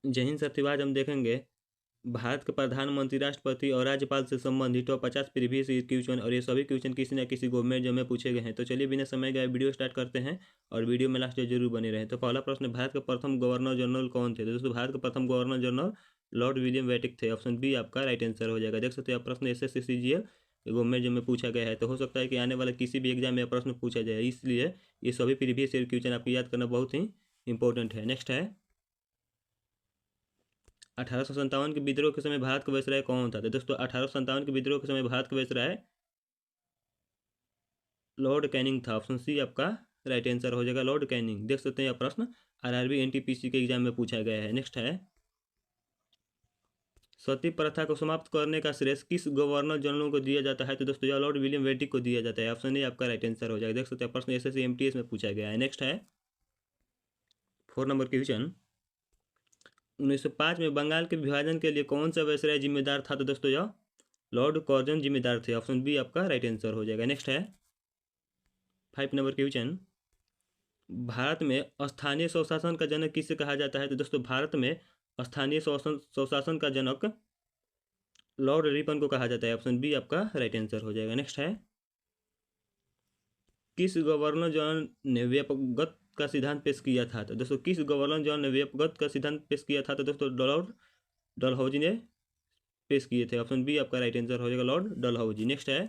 जय हिंद साथियों, आज हम देखेंगे भारत के प्रधानमंत्री, राष्ट्रपति और राज्यपाल से संबंधित टॉप 50 प्रीवियस ईयर क्वेश्चन। और ये सभी क्वेश्चन किसी न किसी गवर्नमेंट जॉब में पूछे गए हैं। तो चलिए बिना समय गए वीडियो स्टार्ट करते हैं और वीडियो में लास्ट तक जरूर बने रहें। तो पहला प्रश्न, भारत के प्रथम गवर्नर जनरल कौन थे? तो दोस्तों, भारत के प्रथम governor general Lord William Bentinck थे। ऑप्शन बी आपका राइट आंसर हो जाएगा। देख सकते हैं आप, प्रश्न एसएससी सीजीएल गवर्नमेंट जॉब में पूछा गया है। तो हो सकता है कि आने वाले किसी भी एग्जाम में यह प्रश्न पूछा जाए, इसलिए ये सभी प्रीवियस ईयर क्वेश्चन आपको याद करना बहुत ही इंपॉर्टेंट है। नेक्स्ट है, 1857 के विद्रोह के समय भारत का वायसराय कौन था? तो दोस्तों, 1857 के विद्रोह के समय भारत का वायसराय लॉर्ड कैनिंग था। ऑप्शन सी आपका राइट आंसर हो जाएगा, लॉर्ड कैनिंग। देख सकते हैं यह प्रश्न आरआरबी एनटीपीसी के एग्जाम में पूछा गया है। नेक्स्ट है, सती प्रथा को समाप्त करने का श्रेय किस गवर्नर जनरल को दिया जाता है? तो दोस्तों, यह लॉर्ड विलियम बेंटिक को दिया जाता है। ऑप्शन ए आपका राइट आंसर हो जाएगा। देख सकते हैं प्रश्न एसएससी एमटीएस में पूछा गया है। नेक्स्ट है, 4 नंबर क्वेश्चन, 1905 में बंगाल के विभाजन के लिए कौन सा वायसराय जिम्मेदार था? तो दोस्तों, यह लॉर्ड कर्जन जिम्मेदार थे। ऑप्शन बी आपका राइट आंसर हो जाएगा। नेक्स्ट है, 5 नंबर क्वेश्चन, भारत में स्थानीय स्वशासन का जनक किसे कहा जाता है? तो दोस्तों, भारत में स्थानीय स्वशासन का जनक लॉर्ड रिपन को कहा जाता है। ऑप्शन बी आपका राइट आंसर हो जाएगा। नेक्स्ट है, किस गवर्नर जनरल ने व्यापकगत का सिद्धांत पेश किया था? तो दोस्तों, किस गवर्नर जनरल ने व्यापकगत का सिद्धांत पेश किया था? तो दोस्तों, लॉर्ड डलहौजी ने पेश किए थे। ऑप्शन बी आपका राइट आंसर हो जाएगा, लॉर्ड डलहौजी। नेक्स्ट है,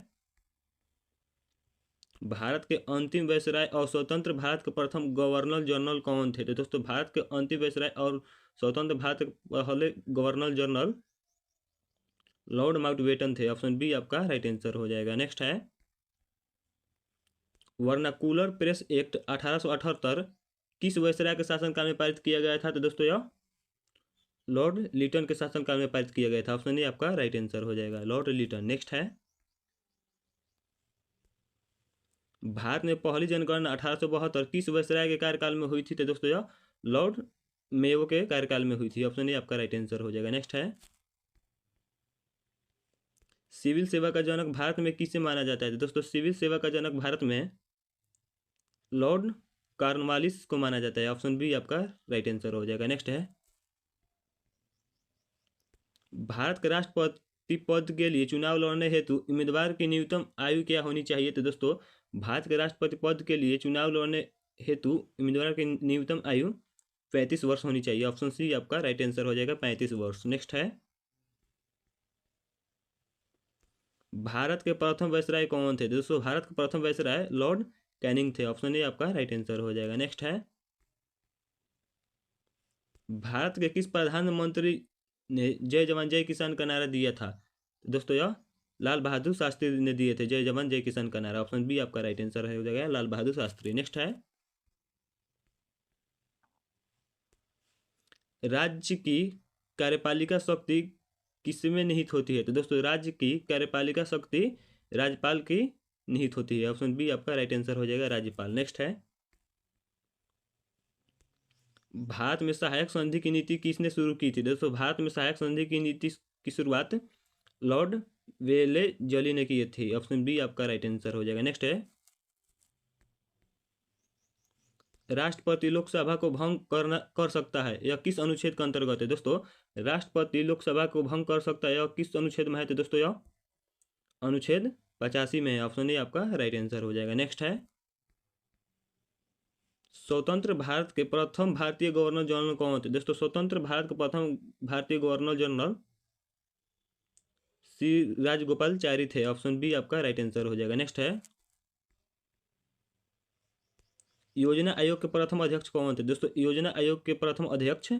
भारत के अंतिम वायसराय और स्वतंत्र भारत के प्रथम गवर्नर जनरल कौन थे? तो दोस्तों, भारत के अंतिम वायसराय और स्वतंत्र भारत के पहले गवर्नर जनरल लॉर्ड माउंटबेटन थे। ऑप्शन बी आपका राइट आंसर हो जाएगा। नेक्स्ट है, वर्नाकुलर प्रेस एक्ट 1878 किस वायसराय के शासनकाल में पारित किया गया था? तो दोस्तों, यह लॉर्ड लिटन के शासनकाल में पारित किया गया था। ऑप्शन ए आपका राइट आंसर हो जाएगा, लॉर्ड लिटन। नेक्स्ट है, भारत में पहली जनगणना 1872 किस वायसराय के कार्यकाल में हुई थी? तो दोस्तों, यह लॉर्ड मेयो के कार्यकाल में हुई थी। ऑप्शन ए आपका राइट आंसर हो जाएगा। नेक्स्ट है, सिविल सेवा का जनक भारत में किसे माना जाता है? तो दोस्तों, सिविल सेवा का जनक भारत में लॉर्ड कॉर्नवालिस को माना जाता है। ऑप्शन बी आपका राइट आंसर हो जाएगा। नेक्स्ट है, भारत के राष्ट्रपति पद के लिए चुनाव लड़ने हेतु उम्मीदवार की न्यूनतम आयु क्या होनी चाहिए? तो दोस्तों, भारत के राष्ट्रपति पद के लिए चुनाव लड़ने हेतु उम्मीदवार की न्यूनतम आयु 35 वर्ष होनी चाहिए। ऑप्शन सी आपका राइट आंसर हो जाएगा, 35 वर्ष। नेक्स्ट है, भारत के प्रथम वायसराय कौन थे? दोस्तों, भारत के प्रथम वायसराय लॉर्ड कैनिंग थे। ऑप्शन ए आपका राइट आंसर हो जाएगा। नेक्स्ट है, भारत के किस प्रधानमंत्री ने जय जवान जय किसान का नारा दिया था? तो दोस्तों, यह लाल बहादुर शास्त्री ने दिए थे जय जवान जय किसान का नारा। ऑप्शन बी आपका राइट आंसर हो जाएगा, लाल बहादुर शास्त्री। नेक्स्ट है, राज्य की कार्यपालिका शक्ति किसमें निहित होती है? तो दोस्तों, राज्य की कार्यपालिका शक्ति राज्यपाल की निहित होती है। ऑप्शन बी आपका राइट आंसर हो जाएगा, राज्यपाल। नेक्स्ट है, भारत में सहायक संधि की नीति किसने शुरू की थी? दोस्तों, भारत में सहायक संधि की नीति की शुरुआत लॉर्ड वेलेजली ने की थी। ऑप्शन बी आपका राइट आंसर हो जाएगा। नेक्स्ट है, राष्ट्रपति लोकसभा को भंग कर सकता है, यह किस अनुच्छेद के अंतर्गत है? दोस्तों, राष्ट्रपति लोकसभा को भंग कर सकता है, यह किस अनुच्छेद में है? तो दोस्तों, यह अनुच्छेद 85 में है। ऑप्शन ए आपका राइट आंसर हो जाएगा। नेक्स्ट है, स्वतंत्र भारत के प्रथम भारतीय गवर्नर जनरल कौन थे? दोस्तों, स्वतंत्र भारत के प्रथम भारतीय गवर्नर जनरल सी राजगोपालचारी थे। ऑप्शन बी आपका राइट आंसर हो जाएगा। नेक्स्ट है, योजना आयोग के प्रथम अध्यक्ष कौन थे? दोस्तों, योजना आयोग के प्रथम अध्यक्ष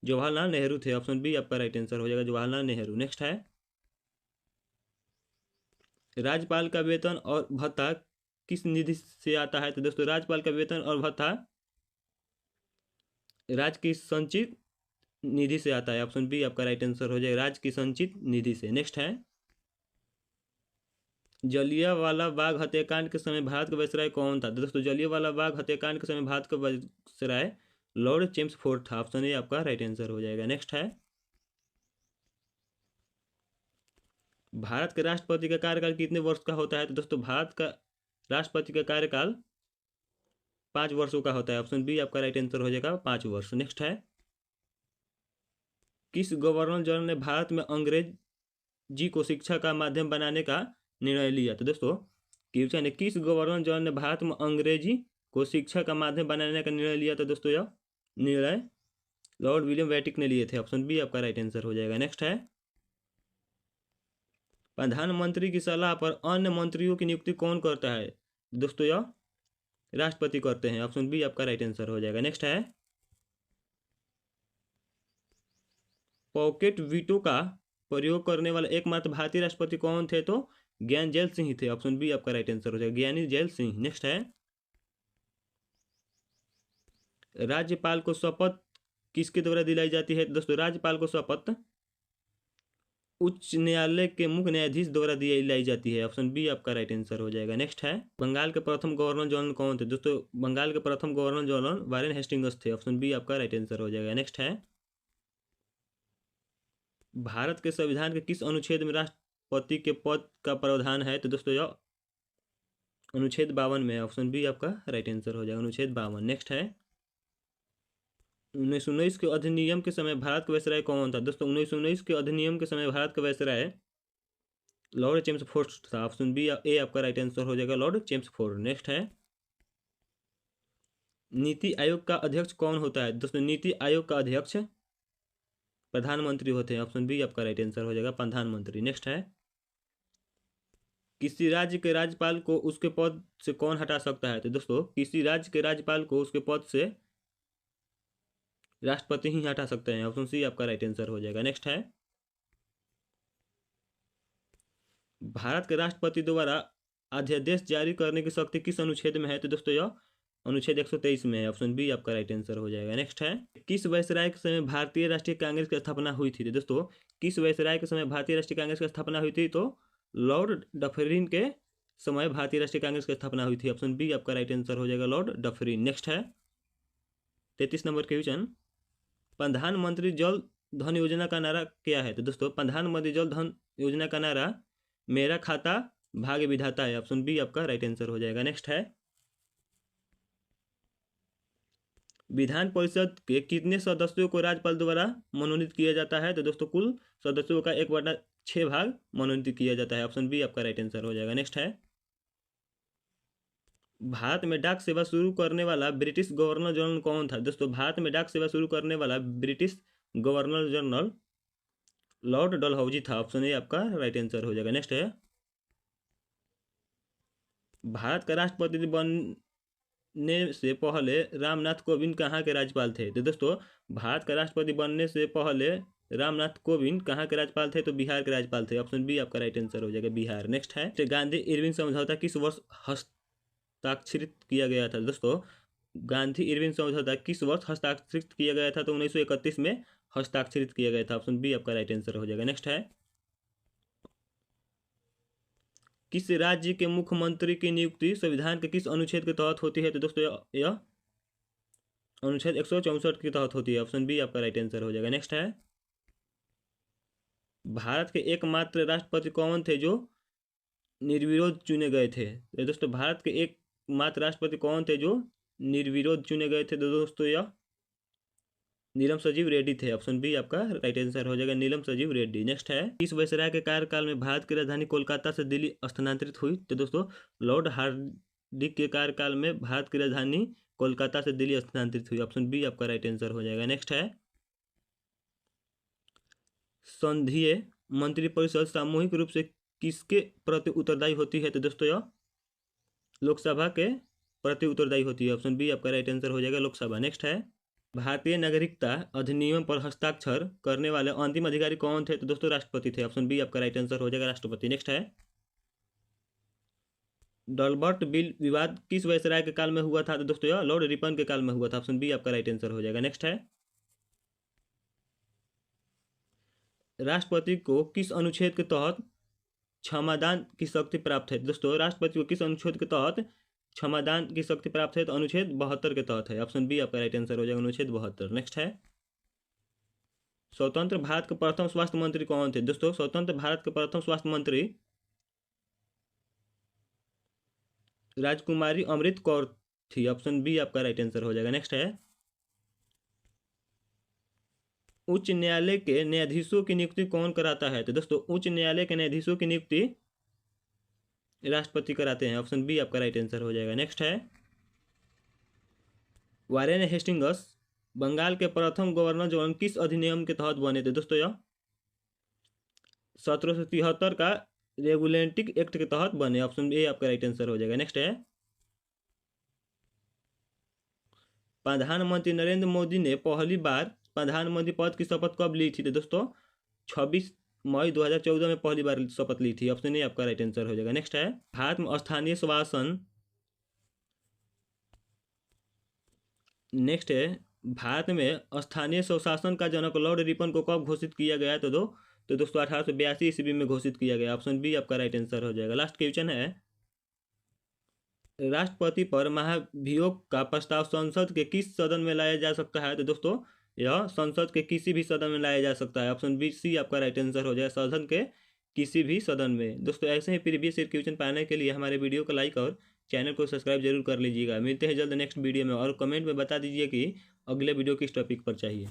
जवाहरलाल नेहरू थे। ऑप्शन बी आपका राइट आंसर हो जाएगा, जवाहरलाल नेहरू। नेक्स्ट है, राज्यपाल का वेतन और भत्ता किस निधि से आता है? तो दोस्तों, राज्यपाल का वेतन और भत्ता राज्य की संचित निधि से आता है। ऑप्शन बी आपका राइट आंसर हो जाएगा, राज्य की संचित निधि से। नेक्स्ट है, जलियांवाला बाग हत्याकांड के समय भारत का वायसराय कौन था? तो दोस्तों, जलियांवाला बाग हत्याकांड के समय भारत का वायसराय लॉर्ड चेम्सफोर्ड था। ऑप्शन ए आपका राइट आंसर हो जाएगा। नेक्स्ट है, भारत के राष्ट्रपति का कार्यकाल कितने वर्ष का होता है? तो दोस्तों, भारत का राष्ट्रपति का कार्यकाल 5 वर्षों का होता है। ऑप्शन बी आपका राइट आंसर हो जाएगा, 5 वर्ष। नेक्स्ट है, किस गवर्नर जनरल ने भारत में अंग्रेजी को शिक्षा का माध्यम बनाने का निर्णय लिया? तो दोस्तों क्वेश्चन है, किस गवर्नर जनरल ने भारत में अंग्रेजी को शिक्षा का माध्यम बनाने का निर्णय लिया? तो दोस्तों यह निर्णय लॉर्ड विलियम बेंटिक ने लिए थे। ऑप्शन बी आपका राइट आंसर हो जाएगा। नेक्स्ट है, प्रधानमंत्री की सलाह पर अन्य मंत्रियों की नियुक्ति कौन करता है? दोस्तों यह राष्ट्रपति करते हैं। ऑप्शन बी आपका राइट आंसर हो जाएगा। नेक्स्ट है, पॉकेट वीटो का प्रयोग करने वाला एकमात्र भारतीय राष्ट्रपति कौन थे? तो ज्ञान जेल सिंह थे। ऑप्शन बी आपका राइट आंसर हो जाएगा, ज्ञानी जेल सिंह। नेक्स्ट है, राज्यपाल को शपथ किसके द्वारा दिलाई जाती है? दोस्तों राज्यपाल को शपथ उच्च न्यायालय के मुख्य न्यायाधीश द्वारा दिलाई जाती है। ऑप्शन बी आपका राइट आंसर हो जाएगा। नेक्स्ट है, बंगाल के प्रथम गवर्नर जनरल कौन थे? दोस्तों बंगाल के प्रथम गवर्नर जनरल वारेन हेस्टिंग्स थे। ऑप्शन बी आपका राइट आंसर हो जाएगा। नेक्स्ट है, भारत के संविधान के किस अनुच्छेद में राष्ट्रपति के पद का प्रावधान है? तो दोस्तों यह अनुच्छेद 52 में। ऑप्शन बी आपका राइट आंसर हो जाएगा, अनुच्छेद 52। नेक्स्ट है, 1919 के अधिनियम के समय भारत का वायसराय कौन था? दोस्तों 1919 के अधिनियम के समय भारत का वायसराय लॉर्ड चेम्सफोर्ड था। ऑप्शन बी ए आपका राइट आंसर हो जाएगा, लॉर्ड चेम्सफोर्ड। नेक्स्ट है, नीति आयोग का अध्यक्ष कौन होता है? दोस्तों नीति आयोग का अध्यक्ष प्रधानमंत्री होते हैं। ऑप्शन बी आपका राइट आंसर हो जाएगा, प्रधानमंत्री। नेक्स्ट है, किसी राज्य के राज्यपाल को उसके पद से कौन हटा सकता है? तो दोस्तों किसी राज्य के राज्यपाल को उसके पद से राष्ट्रपति ही हटा सकते हैं। ऑप्शन सी आपका राइट आंसर हो जाएगा। नेक्स्ट है, भारत के राष्ट्रपति द्वारा अध्यादेश जारी करने की शक्ति किस अनुच्छेद में है? तो दोस्तों यह अनुच्छेद 123 में है। ऑप्शन बी आपका राइट आंसर हो जाएगा। नेक्स्ट है, किस वायसराय के समय भारतीय राष्ट्रीय कांग्रेस की स्थापना हुई थी? दोस्तों किस वायसराय के समय भारतीय राष्ट्रीय कांग्रेस की स्थापना हुई थी? तो लॉर्ड डफरिन के समय भारतीय राष्ट्रीय कांग्रेस की स्थापना हुई थी। ऑप्शन बी आपका राइट आंसर हो जाएगा, लॉर्ड डफरिन। नेक्स्ट है, 33 नंबर क्वेश्चन, प्रधानमंत्री जल धन योजना का नारा क्या है? तो दोस्तों प्रधानमंत्री जल धन योजना का नारा मेरा खाता भाग्य विधाता है। ऑप्शन बी आपका राइट आंसर हो जाएगा। नेक्स्ट है, विधान परिषद के कितने सदस्यों को राज्यपाल द्वारा मनोनीत किया जाता है? तो दोस्तों कुल सदस्यों का 1/6 भाग मनोनीत किया जाता है। ऑप्शन बी आपका राइट आंसर हो जाएगा। नेक्स्ट है, भारत में डाक सेवा शुरू करने वाला ब्रिटिश गवर्नर जनरल कौन था? दोस्तों भारत में डाक सेवा शुरू करने वाला British governor general lord Dalhousie था। ऑप्शन ए आपका राइट आंसर हो जाएगा। नेक्स्ट है, भारत का राष्ट्रपति बनने से पहले रामनाथ कोविंद कहाँ के राज्यपाल थे? तो दोस्तों भारत का राष्ट्रपति बनने से पहले रामनाथ कोविंद कहाँ के राज्यपाल थे? तो बिहार के राज्यपाल थे। ऑप्शन बी आपका राइट आंसर हो जाएगा, बिहार। नेक्स्ट है, गांधी इरविन समझौता किस वर्ष हस्ताक्षरित किया गया था? दोस्तों गांधी इरविन समझौता किस वर्ष हस्ताक्षरित किया गया था? तो 1931 में हस्ताक्षरित किया गया था। ऑप्शन बी आपका राइट आंसर हो जाएगा। नेक्स्ट है, किस राज्य के मुख्यमंत्री की नियुक्ति संविधान के किस अनुच्छेद के तहत होती है? तो दोस्तों यह अनुच्छेद 164 के तहत होती है। ऑप्शन बी आपका राइट आंसर हो जाएगा। नेक्स्ट है, भारत के एकमात्र राष्ट्रपति कौन थे जो निर्विरोध चुने गए थे? तो दोस्तों भारत के एकमात्र राष्ट्रपति कौन थे जो निर्विरोध चुने गए थे? तो दोस्तों यह नीलम संजीव रेड्डी थे। ऑप्शन बी आपका राइट आंसर हो जाएगा, नीलम संजीव रेड्डी। नेक्स्ट है, किस वायसराय के कार्यकाल में भारत की राजधानी कोलकाता से दिल्ली स्थानांतरित हुई? तो दोस्तों लॉर्ड हार्डिंग के कार्यकाल में भारत की राजधानी कोलकाता से दिल्ली स्थानांतरित हुई। ऑप्शन बी आपका राइट आंसर हो जाएगा। नेक्स्ट है, संघीय मंत्रिपरिषद सामूहिक रूप से किसके प्रति उत्तरदायी होती है? तो दोस्तों यह लोकसभा के प्रति उत्तरदायी होती है। ऑप्शन बी आपका राइट आंसर हो जाएगा, लोकसभा। नेक्स्ट है, भारतीय नागरिकता अधिनियम पर हस्ताक्षर करने वाले अंतिम अधिकारी कौन थे? तो दोस्तों राष्ट्रपति थे। ऑप्शन बी आपका राइट आंसर हो जाएगा, राष्ट्रपति। नेक्स्ट है, डलबर्ट बिल विवाद किस वायसराय के काल में हुआ था? तो दोस्तों यह लॉर्ड रिपन के काल में हुआ था। ऑप्शन बी आपका राइट आंसर हो जाएगा। नेक्स्ट है, राष्ट्रपति को किस अनुच्छेद के तहत क्षमादान की शक्ति प्राप्त है? दोस्तों राष्ट्रपति को किस अनुच्छेद के तहत क्षमादान की शक्ति प्राप्त है? तो अनुच्छेद 72 के तहत है। ऑप्शन बी आपका राइट आंसर हो जाएगा, अनुच्छेद 72। नेक्स्ट है, स्वतंत्र भारत के प्रथम स्वास्थ्य मंत्री कौन थे? दोस्तों स्वतंत्र भारत के प्रथम स्वास्थ्य मंत्री राजकुमारी अमृत कौर थी। ऑप्शन बी आपका राइट आंसर हो जाएगा। नेक्स्ट है, उच्च न्यायालय के न्यायाधीशों की नियुक्ति कौन कराता है? तो दोस्तों उच्च न्यायालय के न्यायाधीशों की नियुक्ति राष्ट्रपति कराते हैं। ऑप्शन बी आपका राइट आंसर हो जाएगा। नेक्स्ट है, वारेन हेस्टिंग्स बंगाल के प्रथम गवर्नर जो किस अधिनियम के तहत बने थे? दोस्तों यह 1773 का रेगुलेटिंग एक्ट के तहत बने। ऑप्शन ए आपका राइट आंसर हो जाएगा। नेक्स्ट है, प्रधानमंत्री नरेंद्र मोदी ने पहली बार प्रधानमंत्री पद की शपथ कब ली थी? तो दोस्तों 26 मई 2014 में पहली बार शपथ ली थी। ऑप्शन ए आपका राइट आंसर हो जाएगा। नेक्स्ट है, भारत में स्थानीय स्वशासन नेक्स्ट है, भारत में स्थानीय स्वशासन का जनक लॉर्ड रिपन को कब घोषित किया गया? तो दोस्तों 1882 ईस्वी में घोषित किया गया। ऑप्शन बी आपका राइट आंसर हो जाएगा। लास्ट क्वेश्चन है, राष्ट्रपति पर महाभियोग का प्रस्ताव संसद के किस सदन में लाया जा सकता है? तो दोस्तों यह संसद के किसी भी सदन में लाया जा सकता है। ऑप्शन बी सी आपका राइट आंसर हो जाएगा, सदन के किसी भी सदन में। दोस्तों ऐसे ही प्रीवियस ईयर क्वेश्चन पाने के लिए हमारे वीडियो को लाइक और चैनल को सब्सक्राइब जरूर कर लीजिएगा। मिलते हैं जल्द नेक्स्ट वीडियो में, और कमेंट में बता दीजिए कि अगले वीडियो किस टॉपिक पर चाहिए।